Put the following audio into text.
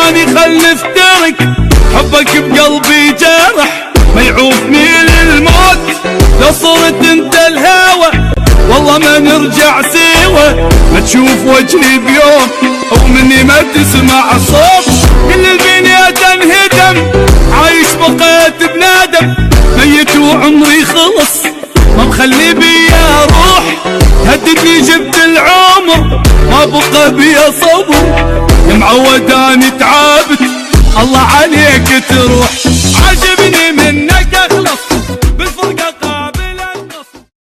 ثاني خل نفترق، حبك بقلبي جرح ما يعوفني للموت. لو صرت انت الهوى والله ما نرجع سوا، ما تشوف وجهي بيوم او مني ما تسمع صوت. كل البنية تنهدم عايش بقيت بنادم، ميت وعمري خلص ما مخلي بيا روح. هددني جبت العمر ما بقى بيا صبر، معود اني تعبت الله عليك تروح. عجبني من